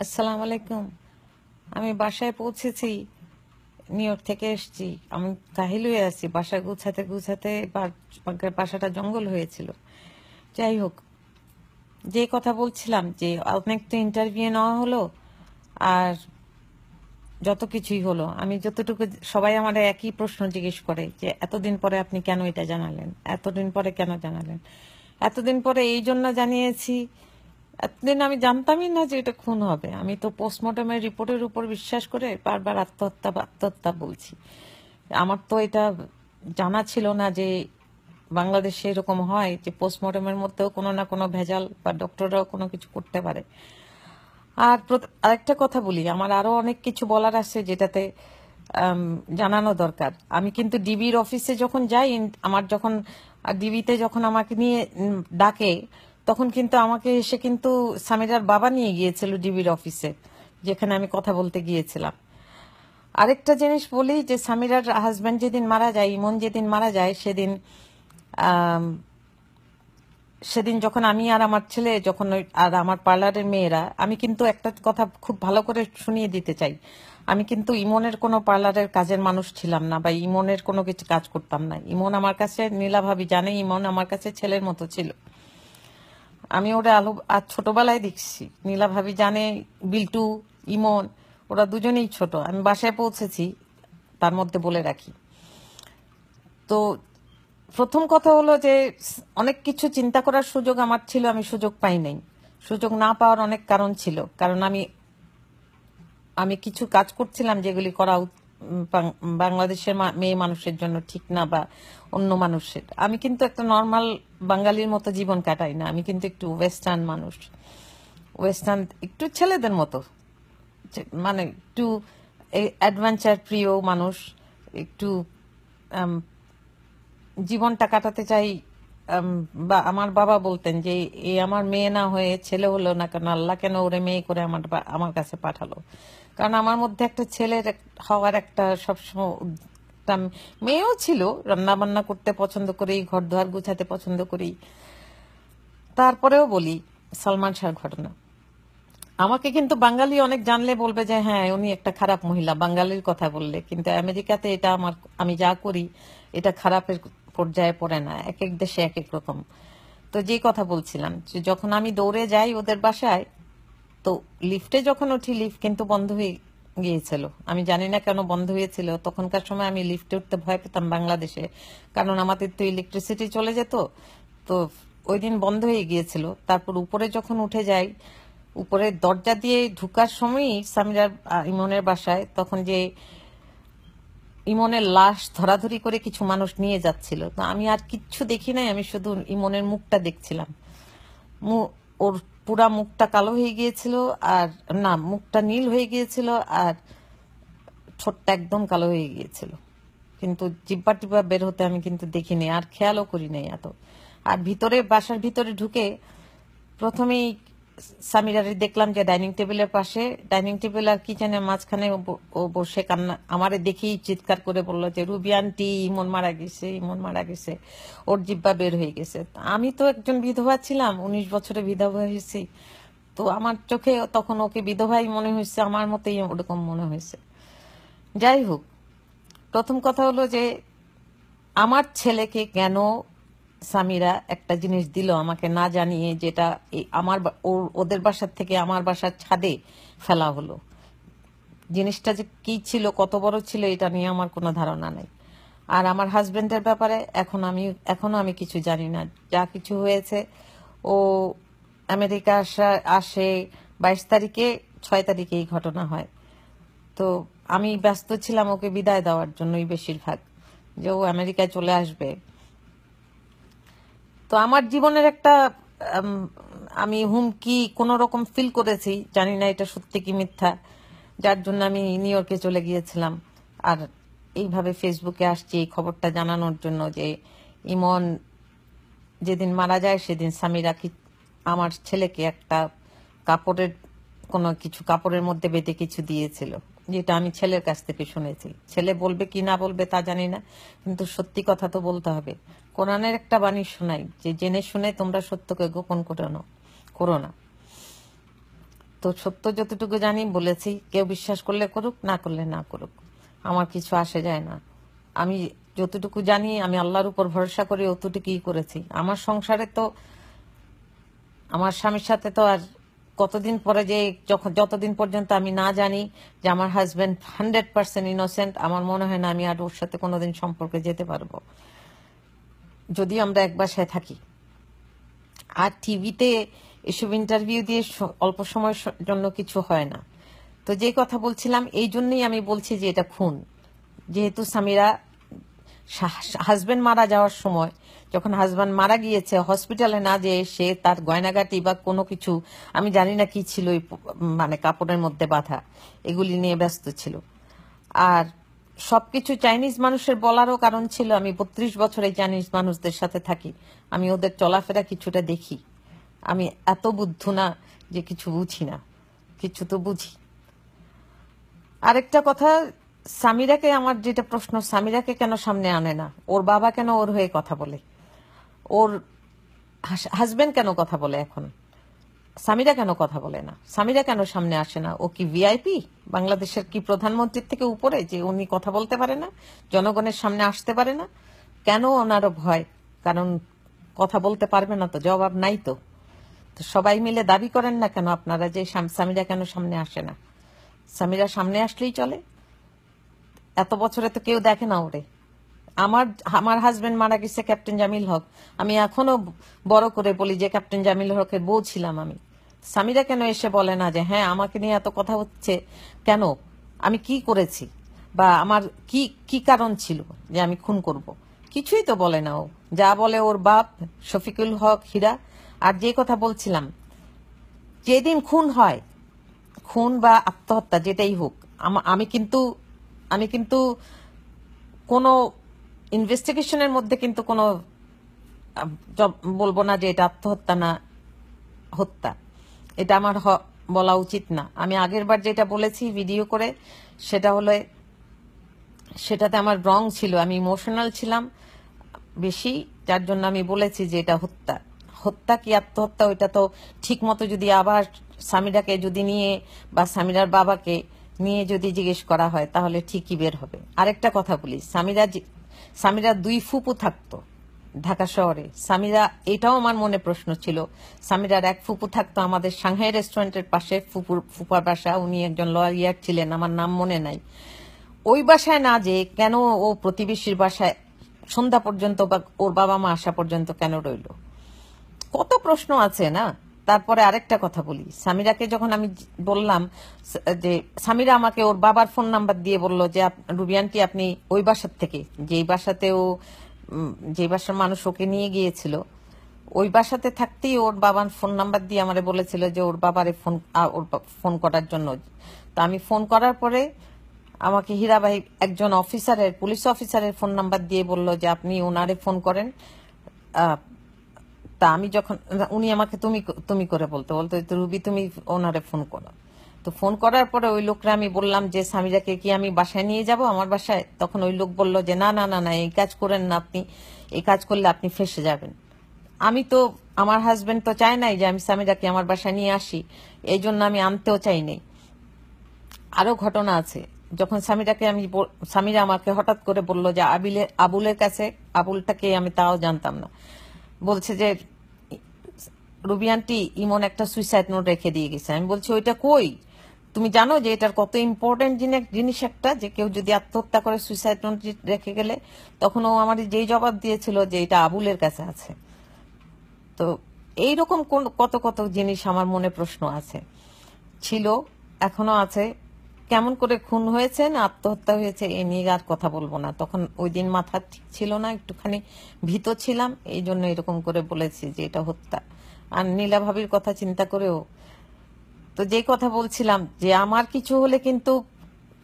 আসসালামু আলাইকুম। আমি বাসায় পৌঁছেছি, নিউ ইয়র্ক থেকে এসেছি। আমি কাহিল হয়ে আছি, বাসা গুছাতে গুছাতে বাসাটা জঙ্গল হয়েছিল। যাই হোক, যে কথা বলছিলাম যে অনেক তো ইন্টারভিউ নেওয়া হলো, আর যত কিছুই হলো, আমি যতটুকু, সবাই আমার একই প্রশ্ন জিজ্ঞেস করে যে এতদিন পরে আপনি কেন এটা জানালেন, এতদিন পরে কেন জানালেন। এতদিন পরে এই জন্য জানিয়েছি, এতদিন আমি জানতামই না যে এটা খুন হবে। আমি তো পোস্টমর্টমের রিপোর্টের উপর বিশ্বাস করে বারবার আত্মহত্যা আত্মহত্যা বলছি। আমার তো এটা জানা ছিল না যে বাংলাদেশে এরকম হয় যে পোস্টমর্টমের মধ্যেও কোনো না কোনো ভেজাল বা ডক্টররাও কোনো কিছু করতে পারে। আর আরেকটা কথা বলি, আমার আরো অনেক কিছু বলার আছে যেটাতে জানানো দরকার। আমি কিন্তু ডিবির অফিসে যখন যাই, আমার যখন ডিবিতে যখন আমাকে নিয়ে ডাকে, তখন কিন্তু আমাকে এসে কিন্তু সামিরার বাবা নিয়ে গিয়েছিল ডিবির অফিসে, যেখানে আমি কথা বলতে গিয়েছিলাম। আরেকটা জিনিস বলি যে সামিরার হাজব্যান্ড যেদিন মারা যায়, ইমন যেদিন মারা যায়, সেদিন সেদিন যখন আমি আর আমার ছেলে যখন আর আমার পার্লারের মেয়েরা, আমি কিন্তু একটা কথা খুব ভালো করে শুনিয়ে দিতে চাই, আমি কিন্তু ইমনের কোনো পার্লারের কাজের মানুষ ছিলাম না, বা ইমনের কোনো কিছু কাজ করতাম না। ইমন আমার কাছে, নীলা ভাবি জানে, ইমন আমার কাছে ছেলের মতো ছিল। আমি ওরা আলো আর ছোটবেলায় দেখছি, নীলা ভাবি জানে, বিল্টু, ইমন, ওরা দুজনেই ছোট। আমি বাসায় পৌঁছেছি, তার মধ্যে বলে রাখি। তো প্রথম কথা হলো যে অনেক কিছু চিন্তা করার সুযোগ আমার ছিল, আমি সুযোগ পাই নাই। সুযোগ না পাওয়ার অনেক কারণ ছিল, কারণ আমি আমি কিছু কাজ করছিলাম যেগুলি করা বাংলাদেশের মেয়ে মানুষের জন্য ঠিক না, বা অন্য মানুষের। আমি কিন্তু একটা নর্মাল বাঙালির মতো জীবন কাটাই না, আমি কিন্তু একটু ওয়েস্টার্ন মানুষ, ওয়েস্টার্ন একটু ছেলেদের মতো, মানে একটু অ্যাডভেঞ্চার প্রিয় মানুষ, একটু জীবনটা কাটাতে চাই। বা আমার বাবা বলতেন যে এ আমার মেয়ে না হয়ে ছেলে হলো না কেন, আল্লাহ কেন ওরে মেয়ে করে আমার কাছে পাঠালো। কারণ আমার মধ্যে একটা ছেলের হওয়ার একটা সবসময় একটা মেয়েও ছিল, রান্না বান্না করতে পছন্দ করি, ঘর দুয়ার গুছাতে পছন্দ করি। তারপরেও বলি, সালমান শাহর ঘটনা আমাকে কিন্তু বাঙালি অনেক জানলে বলবে যে হ্যাঁ উনি একটা খারাপ মহিলা, বাঙালির কথা বললে। কিন্তু আমেরিকাতে এটা আমি যা করি এটা খারাপের পর্যায়ে পড়ে না, এক এক দেশে এক এক রকম। তো যে কথা বলছিলাম, যে যখন আমি দৌড়ে যাই ওদের বাসায়, তো লিফটে যখন উঠি, লিফট কিন্তু বন্ধ হয়ে গিয়েছিল। আমি জানি না কেন বন্ধ হয়েছিল। তখনকার সময় আমি লিফটে উঠতে ভয় পেতাম বাংলাদেশে, কারণ আমাদের তো ইলেকট্রিসিটি চলে যেত। তো ওই দিন বন্ধ হয়ে গিয়েছিল। তারপর উপরে যখন উঠে যাই, উপরে দরজা দিয়ে ঢুকার সময়ই সামিরার ইমনের বাসায়, তখন যে ইমনের লাশ ধরাধরি করে কিছু মানুষ নিয়ে যাচ্ছিল, তো আমি আর কিচ্ছু দেখি নাই, আমি শুধু ইমনের মুখটা দেখছিলাম। ওর পুরা মুখটা কালো হয়ে গিয়েছিল, আর না, মুখটা নীল হয়ে গিয়েছিল, আর ঠোঁটটা একদম কালো হয়ে গিয়েছিল। কিন্তু জিব্বা টিব্বা বের হতে আমি কিন্তু দেখিনি, আর খেয়ালও করি নাই এত। আর ভিতরে, বাসার ভিতরে ঢুকে প্রথমেই সামিরারে দেখলাম যে ডাইনিং টেবিলের পাশে, ডাইনিং টেবিল আর কিচেনের মাঝখানে ও বসে কান্না, আমারে দেখেই চিৎকার করে বললো যে রুবি আন্টি, ইমন মারা গেছে, ইমন মারা গেছে। ওর জিব্বা বের হয়ে গেছে। আমি তো একজন বিধবা ছিলাম, 19 বছরে বিধবা হয়েছি। তো আমার চোখে তখন ওকে বিধবাই মনে হয়েছে, আমার মতোই ওরকম মনে হয়েছে। যাই হোক, প্রথম কথা হলো যে আমার ছেলেকে কেন সামিরা একটা জিনিস দিল আমাকে না জানিয়ে, যেটা আমার ওদের বাসার থেকে আমার বাসার ছাদে ফেলা হলো। জিনিসটা যে কি ছিল, কত বড় ছিল, এটা নিয়ে আমার কোনো ধারণা নেই। আর আমার হাজবেন্ডের ব্যাপারে এখনো আমি কিছু জানি না। যা কিছু হয়েছে, ও আমেরিকা আসে 22 তারিখে, 6 তারিখে এই ঘটনা হয়। তো আমি ব্যস্ত ছিলাম ওকে বিদায় দেওয়ার জন্যই বেশিরভাগ, যে ও আমেরিকায় চলে আসবে। তো আমার জীবনের একটা উম, আমি হুমকি কোন রকম ফিল করেছি, জানি না এটা সত্যি কি মিথ্যা, যার জন্য আমি নিউ ইয়র্কে চলে গিয়েছিলাম। আর এইভাবে ফেসবুকে আসছি এই খবরটা জানানোর জন্য যে ইমন যেদিন মারা যায় সেদিন সামিরা আমার ছেলেকে একটা কাপড়ের, কোনো কিছু কাপড়ের মধ্যে বেঁধে কিছু দিয়েছিল, যেটা আমি ছেলের কাছ থেকে শুনেছি। ছেলে বলবে কি না বলবে তা জানি না, কিন্তু সত্যি কথা তো বলতে হবে। কোরআনের একটা বাণী শোনাই যে জেনে শুনে তোমরা সত্যকে গোপন করো না। তো সত্য যতটুকু জানি বলেছি, কেউ বিশ্বাস করলে করুক, না করলে না করুক, আমার কিছু আসে যায় না। আমি যতটুকু জানি, আমি আল্লাহর উপর ভরসা করে অতটুকুই করেছি। আমার সংসারে তো আমার স্বামীর সাথে তো আর কতদিন পরে যে যতদিন পর্যন্ত আমি না জানি যে আমার হাজবেন্ড 100% ইনোসেন্ট, আমার মনে হয় না আমি আর ওর সাথে কোনোদিন সম্পর্কে যেতে পারবো, যদি আমরা এক বাসায় থাকি। আর টিভিতে এসব ইন্টারভিউ দিয়ে অল্প সময়ের জন্য কিছু হয় না। তো যে কথা বলছিলাম, এই জন্যই আমি বলছি যে এটা খুন। যেহেতু সামিরা হাজবেন্ড মারা যাওয়ার সময়, যখন হাজবেন্ড মারা গিয়েছে, হসপিটালে না যেয়ে সে তার গয়নাগাটি বা কোনো কিছু, আমি জানি না কি ছিল মানে কাপড়ের মধ্যে বাঁধা, এগুলি নিয়ে ব্যস্ত ছিল। আর সবকিছু চাইনিজ মানুষের বলারও কারণ ছিল, আমি 32 বছর এই চাইনিজ মানুষদের সাথে থাকি, আমি ওদের চলাফেরা কিছুটা দেখি। আমি এত বুদ্ধু না যে কিছু বুঝি না, কিছু তো বুঝি। আরেকটা কথা, সামিরাকে আমার যেটা প্রশ্ন, সামিরাকে কেন সামনে আনে না? ওর বাবা কেন ওর হয়ে কথা বলে? ওর হাজবেন্ড কেন কথা বলে এখন? সামিরা কেন কথা বলে না? সামিরা কেন সামনে আসে না? ও কি ভিআইপি? বাংলাদেশের কি প্রধানমন্ত্রীর থেকে উপরে যে উনি কথা বলতে পারে না, জনগণের সামনে আসতে পারে না? কেন ওনারও ভয়? কারণ কথা বলতে পারবে না তো, জবাব নাই তো। তো সবাই মিলে দাবি করেন না কেন আপনারা যে সামিরা কেন সামনে আসে না? সামিরা সামনে আসলেই চলে। এত বছরে তো কেউ দেখে না ওরে। আমার আমার হাজবেন্ড মারা গেছে ক্যাপ্টেন জামিল হক, আমি এখনো বড় করে বলি যে ক্যাপ্টেন জামিল হকের বউ ছিলাম আমি। সামিরা কেন এসে বলে না যে হ্যাঁ আমাকে নিয়ে এত কথা হচ্ছে কেন, আমি কি করেছি, বা আমার কি কি কারণ ছিল যে আমি খুন করব? কিছুই তো বলে না ও। যা বলে ওর বাপ শফিকুল হক হীরা। আর যে কথা বলছিলাম, যেদিন খুন হয়, খুন বা আত্মহত্যা যেটাই হোক, আমি কিন্তু কোনো ইনভেস্টিগেশনের মধ্যে কিন্তু কোনো বলবো না যে এটা আত্মহত্যা না হত্যা। এটা আমার বলা উচিত না। আমি আগের বার যেটা বলেছি ভিডিও করে, সেটা হলো, সেটাতে আমার রং ছিল, আমি ইমোশনাল ছিলাম বেশি, যার জন্য আমি বলেছি যে এটা হত্যা। হত্যা কি আত্মহত্যা ওইটা তো ঠিক মতো যদি আবার সামিরাকে যদি নিয়ে বা সামিরার বাবাকে নিয়ে যদি জিজ্ঞেস করা হয় তাহলে ঠিকই বের হবে। আরেকটা কথা বলি, সামিরা 2 ফুপু থাকতো ঢাকা শহরে। সামিরা, এটাও আমার মনে প্রশ্ন ছিল, সামিরার 1 ফুপু থাকতো আমাদের সাংহাই রেস্টুরেন্টের পাশে, ফুপার বাসা, উনি একজন লয়ার ছিলেন, আমার নাম মনে নাই। ওই বাসায় না যে কেন ও প্রতিবেশীর বাসায় সন্ধ্যা পর্যন্ত বা ওর বাবা মা আসা পর্যন্ত কেন রইল? কত প্রশ্ন আছে না। তারপরে আরেকটা কথা বলি, সামিরাকে যখন আমি বললাম যে সামিরা আমাকে ওর বাবার ফোন নাম্বার দিয়ে বলল যে রুবি আন্টি আপনি ওই বাসার থেকে, যেই বাসাতে ও যে বাসার মানুষ ওকে নিয়ে গিয়েছিল, ওই বাসাতে থাকতেই ওর বাবার ফোন নাম্বার দিয়ে আমারে বলেছিল যে ওর বাবারে ফোন করার জন্য। তা আমি ফোন করার পরে আমাকে হীরা ভাই একজন অফিসারের, পুলিশ অফিসারের ফোন নাম্বার দিয়ে বলল যে আপনি ওনারে ফোন করেন। তা আমি যখন, উনি আমাকে তুমি তুমি করে বলতো রুবি তুমি ওনারে ফোন করো। তো ফোন করার পরে ওই লোকরা আমি বললাম যে সামিরাকে কি আমি বাসায় নিয়ে যাব আমার বাসায়? তখন ওই লোক বলল যে না না না না, এই কাজ করেন না আপনি, এই কাজ করলে আপনি ফেঁসে যাবেন। আমি তো, আমার হাজবেন্ড তো চায় নাই যে আমি সামিরাকে আমার বাসায় নিয়ে আসি, এই জন্য আমি আনতেও চাই নাই। আরো ঘটনা আছে, যখন সামিরা আমাকে হঠাৎ করে বলল যে আবুলের কাছে, আবুলটাকে আমি তাও জানতাম না, বলছে যে রুবি আন্টি ইমন একটা সুইসাইড নোট রেখে দিয়ে গেছে। আমি বলছি ওইটা কই? তুমি জানো যে এটার কত ইম্পর্টেন্ট জিনিস একটা, যে কেউ যদি আত্মহত্যা করে সুইসাইড নোট রেখে গেলে? তখন ও আমার যেই জবাব দিয়েছিল যে এটা আবুলের কাছে আছে। তো এইরকম কত কত জিনিস আমার মনে প্রশ্ন আছে, ছিল, এখনো আছে। কেমন করে খুন হয়েছে না আত্মহত্যা হয়েছে এ নিয়ে আর কথা বলবো না। তখন ওই দিন মাথা ঠিক ছিল না, একটুখানি ভীত ছিলাম, এই জন্য এরকম করে বলেছি যে এটা হত্যা। আর নীলা ভাবির কথা চিন্তা করেও, তো যে কথা বলছিলাম যে আমার কিছু হলে কিন্তু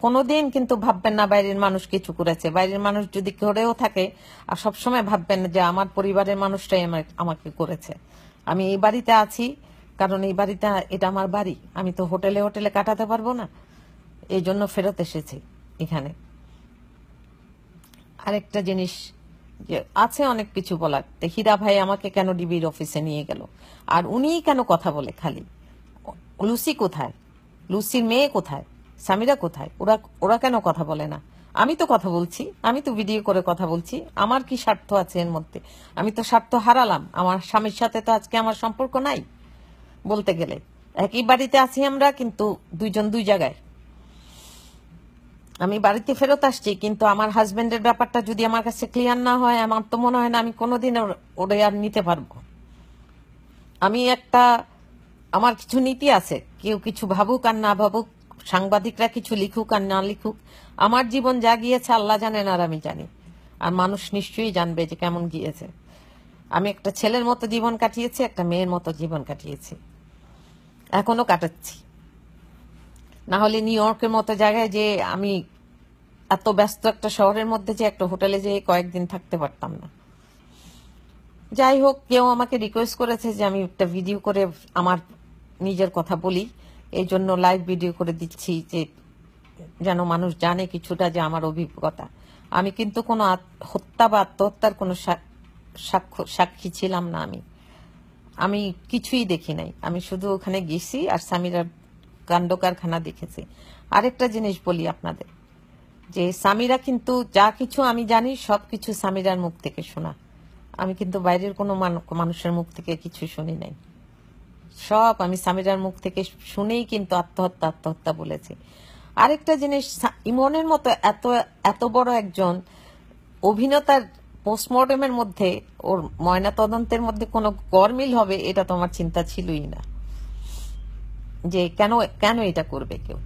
কোনোদিন কিন্তু ভাববেন না বাইরের মানুষ কিছু করেছে। বাইরের মানুষ যদি করেও থাকে, আর সবসময় ভাববেন যে আমার পরিবারের মানুষটাই আমাকে করেছে। আমি এই বাড়িতে আছি কারণ এই বাড়িটা, এটা আমার বাড়ি, আমি তো হোটেলে হোটেলে কাটাতে পারবো না, এই জন্য ফেরত এসেছি এখানে। আরেকটা জিনিস যে আছে অনেক কিছু বলার, হীরা ভাই আমাকে কেন ডিবির অফিসে নিয়ে গেল, আর উনিই কেন কথা বলে খালি? লুসি কোথায়, লুসির মেয়ে কোথায়, সামিরা কোথায়? ওরা ওরা কেন কথা বলে না? আমি তো কথা বলছি, আমি তো ভিডিও করে কথা বলছি। আমার কি স্বার্থ আছে এর মধ্যে? আমি তো স্বার্থ হারালাম। আমার স্বামীর সাথে তো আজকে আমার সম্পর্ক নাই বলতে গেলে। একই বাড়িতে আছি আমরা, কিন্তু দুইজন দুই জায়গায়। আমি বাড়িতে ফেরত আসছি, কিন্তু আমার হাজবেন্ডের ব্যাপারটা যদি আমার কাছে ক্লিয়ার না হয়, আমার তো মনে হয় না আমি কোনোদিন ওরে আর নিতে পারবো। আমি একটা, আমার কিছু নীতি আছে। কেউ কিছু ভাবুক আর না ভাবুক, সাংবাদিকরা কিছু লিখুক আর না লিখুক, আমার জীবন যা গিয়েছে আল্লাহ জানেন আর আমি জানি। আর মানুষ নিশ্চয়ই জানবে যে কেমন গিয়েছে। আমি একটা ছেলের মতো জীবন কাটিয়েছি, একটা মেয়ের মতো জীবন কাটিয়েছি, এখনো কাটাচ্ছি। না হলে নিউ ইয়র্কের মতো জায়গায় যে আমি এত ব্যস্ত একটা শহরের মধ্যে যে একটা হোটেলে যেয়ে কয়েকদিন থাকতে পারতাম না। যাই হোক, কেউ আমাকে রিকোয়েস্ট করেছে যে আমি একটা ভিডিও করে আমার নিজের কথা বলি, এই জন্য লাইভ ভিডিও করে দিচ্ছি, যে যেন মানুষ জানে কিছুটা যে আমার অভিজ্ঞতা। আমি কিন্তু কোনো হত্যা বা আত্মহত্যার কোনো সাক্ষী ছিলাম না। আমি কিছুই দেখি নাই। আমি শুধু ওখানে গেছি আর সামিরার কাণ্ড কারখানা দেখেছি। আরেকটা জিনিস বলি আপনাদের, যে সামিরা কিন্তু যা কিছু আমি জানি সবকিছু সামিরার মুখ থেকে শোনা। আমি কিন্তু বাইরের কোনো মানুষের মুখ থেকে কিছু শুনি নাই। সব আমি সামিরার মুখ থেকে শুনেই কিন্তু আত্মহত্যা আত্মহত্যা বলেছি। আরেকটা জিনিস, ইমনের মতো এত এত বড় একজন অভিনেতার পোস্টমর্টমের মধ্যে, ওর ময়না তদন্তের মধ্যে কোনো গরমিল হবে, এটা তো আমার চিন্তা ছিলই না, যে কেন কেন এটা করবে কেউ।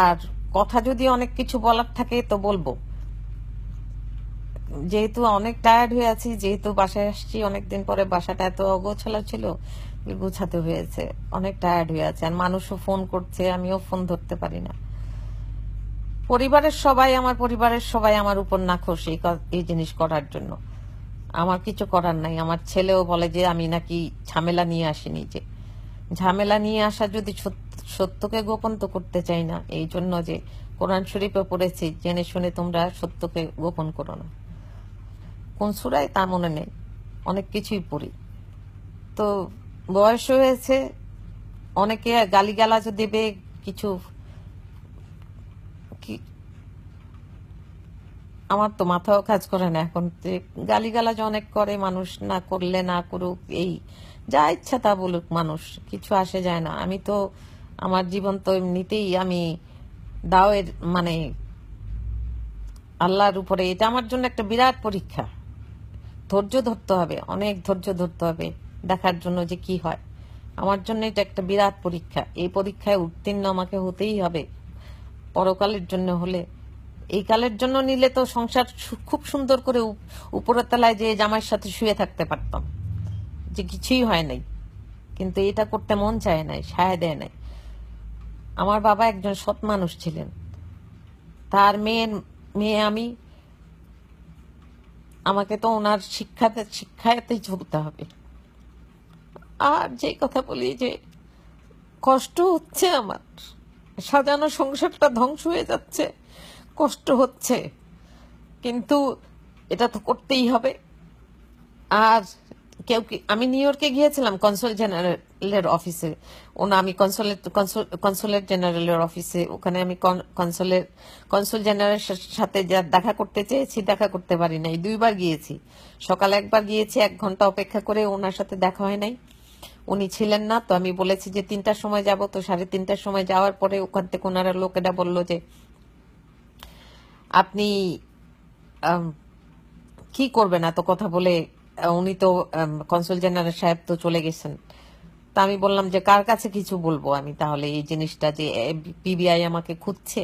আর কথা যদি অনেক কিছু বলার থাকে তো বলবো। যেহেতু অনেক টায়ার্ড হয়ে আছি, যেহেতু বাসায় আসছি অনেকদিন পরে, বাসাটা এত অগোছালো ছিল, গুছাতে হয়েছে, অনেক টায়ার্ড হয়ে আছে। আর মানুষও ফোন করছে, আমিও ফোন ধরতে পারি না। পরিবারের সবাই আমার উপর নাখোশ এই জিনিস করার জন্য। আমার কিছু করার নাই। আমার ছেলেও বলে যে আমি নাকি ঝামেলা নিয়ে আসিনি। যে ঝামেলা নিয়ে আসা, যদি সত্যকে গোপন তো করতে চাই না, এই জন্য যে কোরআন শরীফে পড়েছি, জেনে শুনে তোমরা সত্যকে গোপন করো না। কোন সূরায় তা মনে নেই, অনেক কিছুই পড়ি। তো বয়স হয়েছে, অনেকে গালিগালাজও দেবে, কিছু কি, আমার তো মাথাও কাজ করে না এখন। গালিগালাজ অনেক করে মানুষ, না করলে না করুক, এই যা ইচ্ছা তা বলুক মানুষ, কিছু আসে যায় না। আমি তো আমার জীবন তো এমনিতেই আমি দাওয়ের মানে আল্লাহর উপরে, এটা আমার জন্য একটা বিরাট পরীক্ষা। ধৈর্য ধরতে হবে, অনেক ধৈর্য ধরতে হবে দেখার জন্য যে কি হয়। আমার জন্য এটা একটা বিরাট পরীক্ষা। এই পরীক্ষায় উত্তীর্ণ আমাকে হতেই হবে। পরকালের জন্য হলে, এই কালের জন্য নিলে তো সংসার খুব সুন্দর করে উপরের তলায় যে জামাইয়ের সাথে শুয়ে থাকতে পারতাম, যে কিছুই হয় নাই। কিন্তু এটা করতে মন চায় নাই, সায় দেয় নাই। আমার বাবা একজন সৎ মানুষ ছিলেন, তার মেয়ে আমি, আমাকে তো ওনার শিক্ষাতেই চলতে হবে। আর যে কথা বলি, যে কষ্ট হচ্ছে আমার, সাজানো সংসারটা ধ্বংস হয়ে যাচ্ছে, কষ্ট হচ্ছে, কিন্তু এটা তো করতেই হবে। আর আমি নিউ ইয়র্কে গিয়েছিলাম কনসুল জেনারেলের অফিসে, আমি কনসুলেট জেনারেলের অফিসে, ওখানে আমি কনসুল জেনারেলের সাথে যা দেখা করতে চেয়েছি দেখা করতে পারি নাই। 2বার গিয়েছি, সকালে একবার গিয়েছি, 1 ঘন্টা অপেক্ষা করে, ওনার সাথে দেখা হয় নাই, উনি ছিলেন না। তো আমি বলেছি যে 3টার সময় যাব, তো 3:30টার সময় যাওয়ার পরে ওখান থেকে ওনারা লোকেরা বলল যে আপনি কি করবেন এত কথা বলে, উনি তো কনসুল জেনারেল সাহেব তো চলে গেছেন। তা আমি বললাম যে কার কাছে কিছু বলবো আমি তাহলে এই জিনিসটা, যে পিবিআই আমাকে খুঁজছে,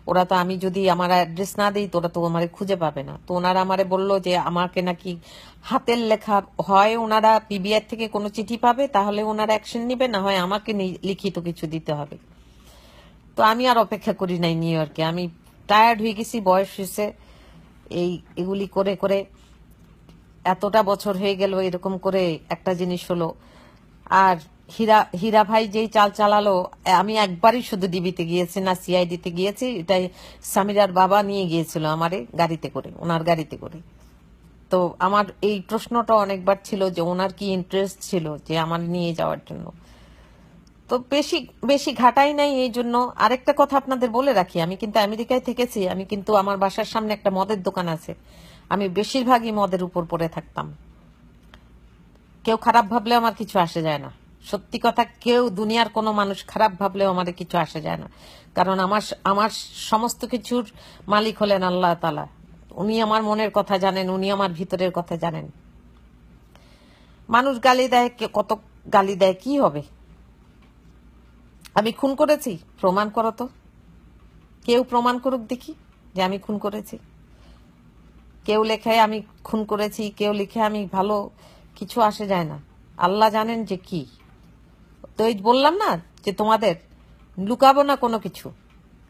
ওরা তো, আমি যদি আমার অ্যাড্রেস না দিই তো ওরা তো আমারে খুঁজে পাবে না। তো ওনারা আমারে বললো যে আমাকে নাকি হাতের লেখা, হয় ওনারা পিবিআই থেকে কোনো চিঠি পাবে তাহলে ওনারা অ্যাকশন নিবে, না হয় আমাকে লিখিত কিছু দিতে হবে। তো আমি আর অপেক্ষা করি নাই নিউ ইয়র্কে, আমি টায়ার্ড হয়ে গেছি, বয়স হয়েছে, এগুলি করে করে এতটা বছর হয়ে গেল, এরকম করে একটা জিনিস হলো। আর হীরা ভাই যেই চাল চালালো, আমি একবারই শুধু ডিবিতে গিয়েছি, না সিআইডিতে গিয়েছি। এটাই সামিরার বাবা নিয়ে গিয়েছিল আমারে গাড়িতে করে, ওনার গাড়িতে করে। তো আমার এই প্রশ্নটা অনেকবার ছিল যে ওনার কি ইন্টারেস্ট ছিল যে আমার নিয়ে যাওয়ার জন্য। তো বেশি বেশি ঘাটাই নাই। এই জন্য আরেকটা কথা আপনাদের বলে রাখি, আমি কিন্তু আমেরিকায় থেকেছি, আমি কিন্তু আমার বাসার সামনে একটা মদের দোকান আছে, আমি বেশিরভাগই মদের উপর পড়ে থাকতাম। কেউ খারাপ ভাবলেও আমার কিছু আসে যায় না, সত্যি কথা, কেউ দুনিয়ার কোনো মানুষ খারাপ ভাবলেও আমার কিছু আসে যায় না, কারণ আমার আমার সমস্ত কিছুর মালিক হলেন আল্লাহ তাআলা। উনি আমার মনের কথা জানেন, উনি আমার ভিতরের কথা জানেন। মানুষ গালি দেয়, কত গালি দেয়, কি হবে? আমি খুন করেছি? প্রমাণ করো তো, কেউ প্রমাণ করুক দেখি যে আমি খুন করেছি। কেউ লেখে আমি খুন করেছি, কেউ লিখে আমি ভালো, কিছু আসে যায় না। আল্লাহ জানেন যে কি। তো এই বললাম না যে তোমাদের লুকাবো না কোনো কিছু,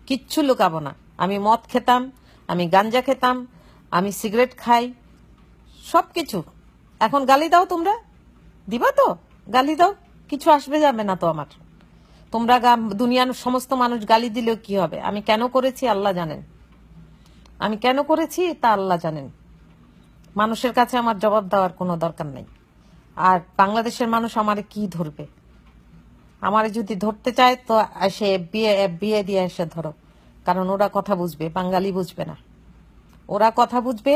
কিচ্ছু লুকাবো না। আমি মদ খেতাম, আমি গাঞ্জা খেতাম, আমি সিগারেট খাই, সব কিছু। এখন গালি দাও, তোমরা দিবা তো? গালি দাও, কিছু আসবে যাবে না তো আমার। তোমরা দুনিয়ার সমস্ত মানুষ গালি দিলেও কি হবে? আমি কেন করেছি আল্লাহ জানেন, আমি কেন করেছি তা আল্লাহ জানেন। মানুষের কাছে আমার জবাব দেওয়ার কোনো দরকার নেই। আর বাংলাদেশের মানুষ আমারে কি ধরবে? আমারে যদি ধরতে চায় তো সে বিয়ে দিয়ে এসে ধরো, কারণ ওরা কথা বুঝবে, বাঙালি বুঝবে না। ওরা কথা বুঝবে,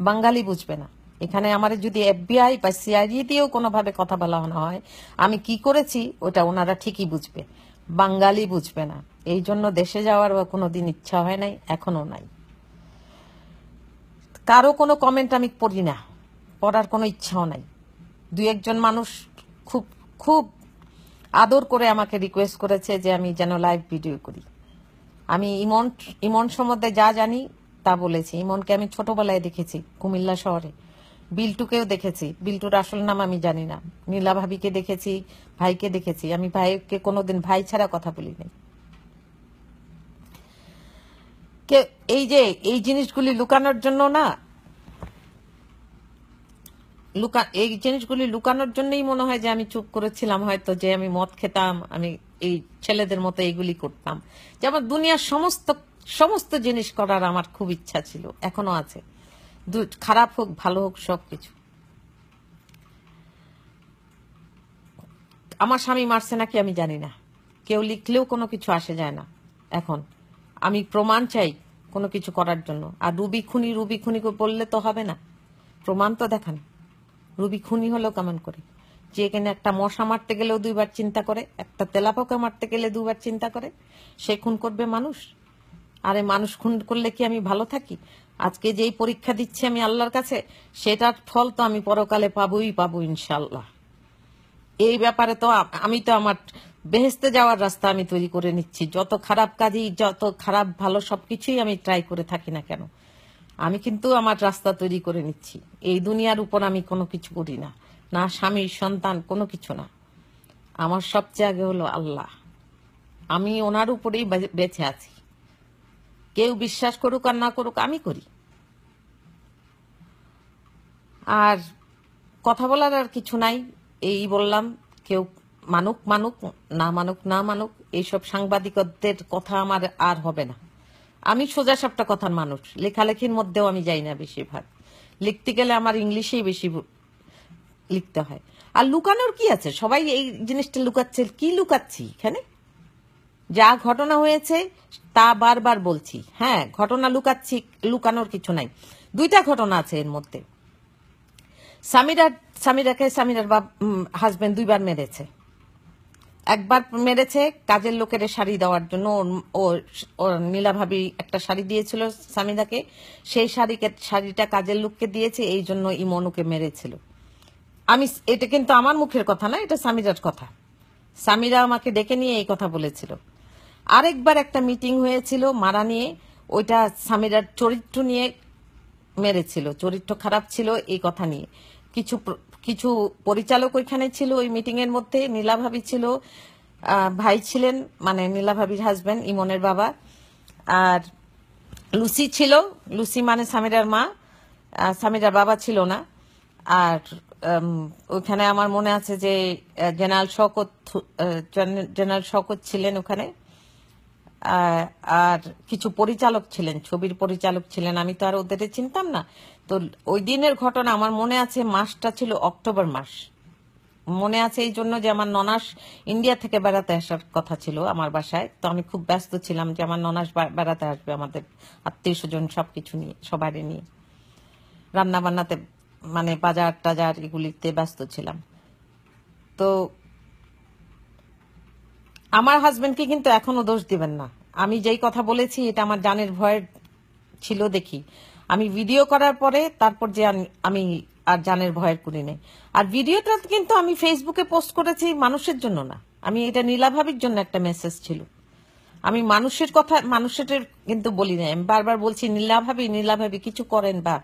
বাঙালি বুঝবে না। এখানে আমারে যদি FBI বা CID দিয়েও কোনোভাবে কথা বলা হয় আমি কি করেছি, ওটা ওনারা ঠিকই বুঝবে, বাঙালি বুঝবে না। এই জন্য দেশে যাওয়ার কোনোদিন ইচ্ছা হয় নাই, এখনো নাই। কারো কোনো কমেন্ট আমি পড়ি না, পড়ার কোনো ইচ্ছাও নাই। দুই একজন মানুষ খুব খুব আদর করে আমাকে রিকোয়েস্ট করেছে যে আমি যেন লাইভ ভিডিও করি। আমি ইমন সম্বন্ধে যা জানি তা বলেছি। ইমনকে আমি ছোটবেলায় দেখেছি কুমিল্লা শহরে, বিল্টুকেও দেখেছি, বিল্টুর আসল নাম আমি জানি না, নীলা ভাবিকে দেখেছি, ভাইকে দেখেছি। আমি ভাইকে কোনোদিন ভাই ছাড়া কথা বলি নাই। এই যে এই জিনিসগুলি লুকানোর জন্য না, এই জিনিসগুলি লুকানোর জন্যই মনে হয় যে আমি চুপ করেছিলাম, হয়তো যে আমি মদ খেতাম, আমি এই ছেলেদের মতো এইগুলি করতাম। যে আমার দুনিয়ার সমস্ত সমস্ত জিনিস করার আমার খুব ইচ্ছা ছিল, এখনো আছে, খারাপ হোক ভালো হোক সবকিছু। আমার স্বামী মারছে নাকি আমি জানি না, কেউ লিখলেও কোনো কিছু আসে যায় না। এখন আমি প্রমাণ চাই কোনো কিছু করার জন্য। আর রুবি খুনি বললে তো হবে না, প্রমাণ তো দেখান। রুবি খুনি হলো কেমন করে? যে এখানে একটা মশা মারতে গেলেও দুইবার চিন্তা করে, একটা তেলাপোকা মারতে গেলে দুবার চিন্তা করে, সে খুন করবে মানুষ? আরে মানুষ খুন করলে কি আমি ভালো থাকি? আজকে যেই পরীক্ষা দিচ্ছি আমি আল্লাহর কাছে, সেটার ফল তো আমি পরকালে পাবো ইনশাল্লাহ। এই ব্যাপারে তো আমি তো আমার বেহেস্তে যাওয়ার রাস্তা আমি তৈরি করে নিচ্ছি। যত খারাপ কাজই, যত খারাপ ভালো সবকিছুই আমি ট্রাই করে থাকি না কেন, আমি কিন্তু আমার রাস্তা তৈরি করে নিচ্ছি। এই দুনিয়ার উপর আমি কোনো কিছু করি না, না স্বামী সন্তান, কোনো কিছু না। আমার সবচেয়ে আগে হলো আল্লাহ, আমি ওনার উপরেই বেঁচে আছি। কেউ বিশ্বাস করুক আর না করুক, আমি করি। আর কথা বলার আর কিছু নাই, এই বললাম। কেউ মানুক মানুক, না মানুক, এইসব সাংবাদিকদের কথা আমার আর হবে না। আমি সোজা সাপটা কথার মানুষ, লেখালেখির মধ্যেও আমি যাই না বেশিরভাগ। লিখতে গেলে আমার ইংলিশেই বেশি লিখতে হয়। আর লুকানোর কি আছে? সবাই এই জিনিসটা লুকাচ্ছে, কি লুকাচ্ছি এখানে? যা ঘটনা হয়েছে তা বারবার বলছি। হ্যাঁ, ঘটনা লুকাচ্ছি, লুকানোর কিছু নাই। দুইটা ঘটনা আছে এর মধ্যে। সামিরাকে সামিরার হাজবেন্ড দুইবার মেরেছে। একবার মেরেছে কাজের লোকের শাড়ি দেওয়ার জন্য। ও নীলা ভাবি একটা শাড়ি দিয়েছিল সামিরাকে, সেই শাড়িটা কাজের লোককে দিয়েছে, এই জন্য ইমনুকে মেরেছিল। এটা কিন্তু আমার মুখের কথা না, এটা সামিরার কথা। সামিরা আমাকে ডেকে নিয়ে এই কথা বলেছিল। আরেকবার একটা মিটিং হয়েছিল মারা নিয়ে, ওইটা সামিরার চরিত্র নিয়ে মেরেছিল, চরিত্র খারাপ ছিল এই কথা নিয়ে। কিছু পরিচালক ওইখানে ছিল ওই মিটিং এর মধ্যে। নীলা ভাবি ছিল, ভাই ছিলেন, মানে নীলা ভাবির হাজবেন্ড ইমনের বাবা, আর লুসি ছিল। লুসি মানে সামিরার মা, সামিরার বাবা ছিল না। আর ওখানে আমার মনে আছে যে জেনারেল শওকত ছিলেন ওখানে। আর কিছু পরিচালক ছিলেন, ছবির পরিচালক ছিলেন। আমি তো আর ওদের চিনতাম না। তো ওই দিনের ঘটনা আমার মনে আছে, মাসটা ছিল অক্টোবর মাস। মনে আছে এই জন্য যে আমার ননাস ইন্ডিয়া থেকে বেড়াতে আসার কথা ছিল আমার বাসায়, তো আমি খুব ব্যস্ত ছিলাম যে আমার ননাস বেড়াতে আসবে, আমাদের আত্মীয় স্বজন সবকিছু নিয়ে, সবারই নিয়ে রান্না বান্নাতে মানে বাজার টাজার এগুলিতে ব্যস্ত ছিলাম। তো আমার হাজবেন্ডকে কিন্তু এখনো দোষ দিবেন না। আমি যেই কথা বলেছি এটা আমার জানের ভয়ের ছিল দেখি, আমি ভিডিও করার পরে তারপর যে আমি আর জানের ভয়ের করি নাই। আর ভিডিওটা কিন্তু আমি ফেসবুকে পোস্ট করেছি মানুষের জন্য না, আমি এটা নীলাভাবির জন্য একটা মেসেজ ছিল। আমি মানুষের কথা মানুষের কিন্তু বলি নাই, আমি বারবার বলছি নীলাভাবি কিছু করেন বা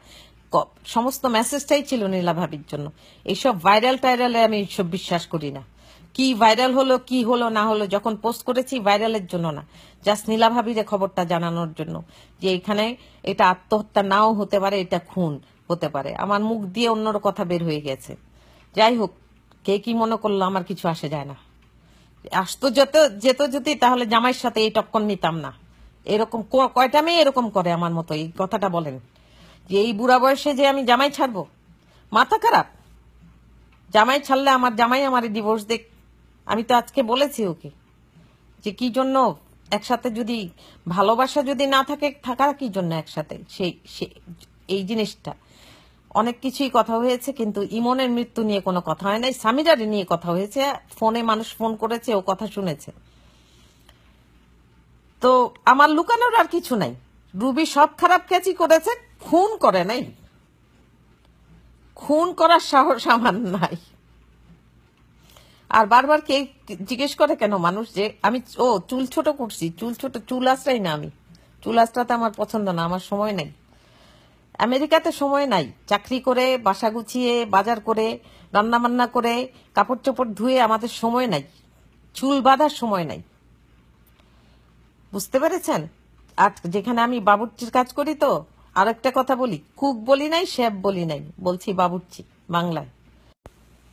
সমস্ত মেসেজটাই ছিল নীলাভাবির জন্য। এইসব ভাইরাল টাইরালে আমি এইসব বিশ্বাস করি না। কি ভাইরাল হলো কি হলো না হলো, যখন পোস্ট করেছি ভাইরালের জন্য না, জাস্ট নীলাভাবির খবরটা জানানোর জন্য যে এখানে এটা আত্মহত্যা নাও হতে পারে, এটা খুন হতে পারে। আমার মুখ দিয়ে অন্যর কথা বের হয়ে গেছে। যাই হোক, কে কি মনে করলো আমার কিছু আসে যায় না। আসতো যেত যদি তাহলে জামাইয়ের সাথে এই টক্কর নিতাম না। এরকম কয়টা মেয়ে এরকম করে আমার মতো? এই কথাটা বলেন যে এই বুড়া বয়সে যে আমি জামাই ছাড়বো, মাথা খারাপ? জামাই ছাড়লে আমার জামাই আমার ডিভোর্স দেখ। আমি তো আজকে বলেছি ওকে যে কি জন্য একসাথে, যদি ভালোবাসা যদি না থাকে, থাকা কি জন্য একসাথে, সেই এই জিনিসটা অনেক কিছুই কথা হয়েছে, কিন্তু ইমনের মৃত্যু নিয়ে কোনো কথা হয় নাই। সামিরারে নিয়ে কথা হয়েছে, ফোনে মানুষ ফোন করেছে, ও কথা শুনেছে। তো আমার লুকানোর আর কিছু নাই। রুবি সব খারাপ কাজই করেছে, খুন করে নাই। খুন করার সাহস আমার নাই। আর বারবার কে জিজ্ঞেস করে কেন মানুষ যে আমি চুল ছোট করছি, চুল আশ্রাই না আমি। চুল আশ্রাতে আমার পছন্দ না, আমার সময় নাই। আমেরিকাতে সময় নাই, চাকরি করে বাসা গুছিয়ে বাজার করে রান্না বান্না করে কাপড় চোপড় ধুয়ে আমাদের সময় নাই, চুল বাঁধার সময় নাই। বুঝতে পেরেছেন? আর যেখানে আমি বাবুর্চির কাজ করি, তো আরেকটা কথা বলি, কুক বলি নাই, শেফ বলি নাই, বলছি বাবুর্চি বাংলায়।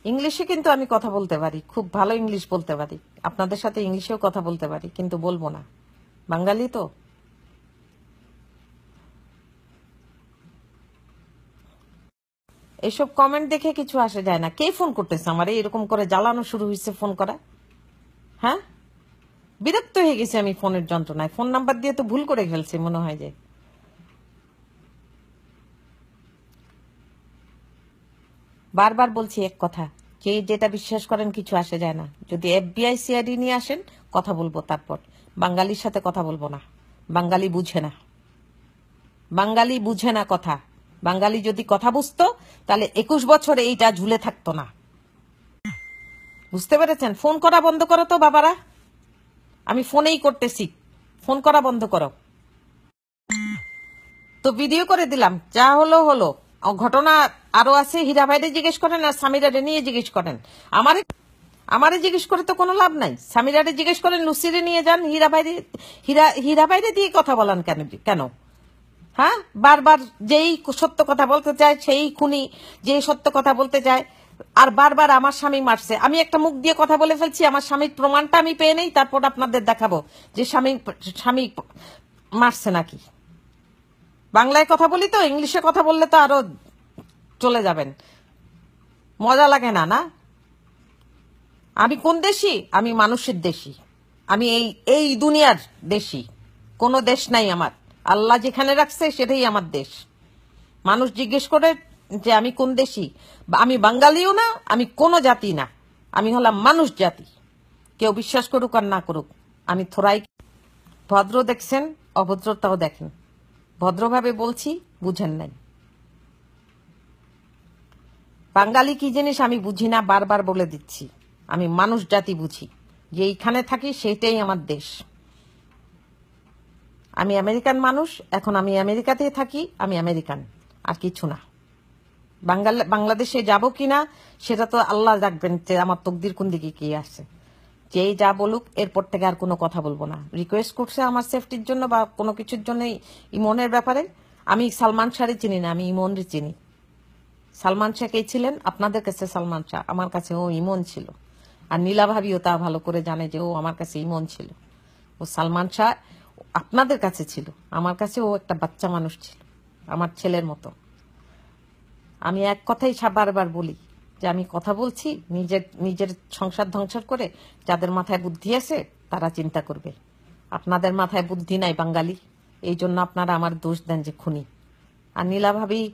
ইংলিশে কিন্তু আমি কথা বলতে পারি, খুব ভালো ইংলিশ বলতে পারি, আপনাদের সাথে ইংলিশেও কথা বলতে পারি, কিন্তু বলবো না, বাঙালি তো। এইসব কমেন্ট দেখে কিছু আসে যায় না। কে ফোন করতেছে আমার? এরকম করে জ্বালানো শুরু হয়েছে ফোন করা। হ্যাঁ, বিরক্ত হয়ে গেছে আমি ফোনের যন্ত্রণায়। ফোন নাম্বার দিয়ে তো ভুল করে ফেলছি মনে হয়। যে বারবার বলছি এক কথা, যে যেটা বিশ্বাস করেন কিছু আসে যায় না। যদি FBI CID নিয়ে আসেন কথা বলবো, তারপর বাঙালির সাথে কথা বলবো না। বাঙালি বুঝে না, বাঙালি বুঝে না কথা। বাঙালি যদি কথা বুঝতো তাহলে 21 বছরে এইটা ঝুলে থাকতো না। বুঝতে পেরেছেন? ফোন করা বন্ধ করো তো বাবারা, আমি ফোনেই করতেছি, ফোন করা বন্ধ করো। তো ভিডিও করে দিলাম, যা হলো হলো। ঘটনা আরো আছে, হীরা ভাইরে জিজ্ঞেস করেন আর সামিরারে নিয়ে জিজ্ঞেস করেন। আমারে জিজ্ঞেস করে তো কোনো লাভ নাই। সামিরারে জিজ্ঞেস করেন, লুসিরে নিয়ে যান, হীরা ভাইরে দিয়ে কথা বলান কেন? হ্যাঁ, বারবার যেই সত্য কথা বলতে চায় সেই খুনি, যে সত্য কথা বলতে চায়। আর বারবার আমার স্বামী মারছে, আমি একটা মুখ দিয়ে কথা বলে ফেলছি, আমার স্বামীর প্রমাণটা আমি পেয়ে নেই, তারপর আপনাদের দেখাবো যে স্বামী মারছে নাকি। বাংলায় কথা বলি তো, ইংলিশে কথা বললে তো আরো চলে যাবেন। মজা লাগে না? না, আমি কোন দেশি? আমি মানুষের দেশি, আমি এই দুনিয়ার দেশি। কোনো দেশ নাই আমার, আল্লাহ যেখানে রাখছে সেটাই আমার দেশ। মানুষ জিজ্ঞেস করে যে আমি কোন দেশি, আমি বাঙালিও না, আমি কোনো জাতি না, আমি হলাম মানুষ জাতি। কেউ বিশ্বাস করুক আর না করুক, আমি থোড়াই ভদ্র। দেখছেন, অভদ্রতাও দেখেন। ভদ্রভাবে বলছি, বুঝেন নাই। বাঙালি কি জিনিস আমি বুঝি না, বারবার বলে দিচ্ছি। আমি মানুষ জাতি বুঝি, যে এইখানে থাকি সেটাই আমার দেশ। আমি আমেরিকান মানুষ, এখন আমি আমেরিকাতেই থাকি, আমি আমেরিকান, আর কিছু না। বাংলাদেশে যাব কিনা সেটা তো আল্লাহ রাখবেন, যে আমার তকদির কোন দিকে কি আছে। যেই যা বলুক, এরপর থেকে আর কোনো কথা বলবো না। রিকোয়েস্ট করছে আমার সেফটির জন্য বা কোনো কিছুর জন্য ইমনের ব্যাপারে। আমি সালমান শাহরে চিনি না, আমি ইমনরে চিনি। সালমান শাহ কে ছিলেন? আপনাদের কাছে সালমান শাহ, আমার কাছে ও ইমন ছিল। আর নীলা ভাবিও তা ভালো করে জানে যে ও আমার কাছে ইমন ছিল। ও সালমান শাহ আপনাদের কাছে ছিল, আমার কাছে ও একটা বাচ্চা মানুষ ছিল, আমার ছেলের মতো। আমি এক কথাই বারবার বলি, যে আমি কথা বলছি নিজের নিজের সংসার ধ্বংস করে। যাদের মাথায় বুদ্ধি আছে তারা চিন্তা করবে। আপনাদের মাথায় বুদ্ধি নাই বাঙালি, এই জন্য আপনারা আমার দোষ দেন যে খুনি। আর নীলা ভাবি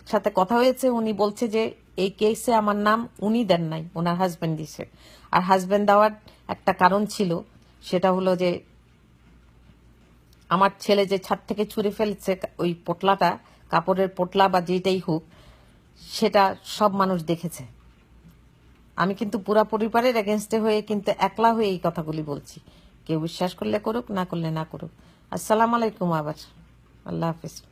সাথে কথা হয়েছে, উনি বলছে যে এই কেসে আমার নাম উনি দেন নাই, ওনার হাজবেন্ড দিছে। আর হাজবেন্ড দেওয়ার একটা কারণ ছিল, সেটা হলো যে আমার ছেলে যে ছাদ থেকে ছুঁড়ে ফেলছে ওই পোটলাটা, কাপড়ের পোটলা বা যেটাই হোক, সেটা সব মানুষ দেখেছে। আমি কিন্তু পুরা পরিবারের এগেনস্টে হয়ে কিন্তু একলা হয়ে এই কথাগুলি বলছি। কেউ বিশ্বাস করলে করুক, না করলে না করুক। আসসালামু আলাইকুম। আবার আল্লাহ হাফিজ।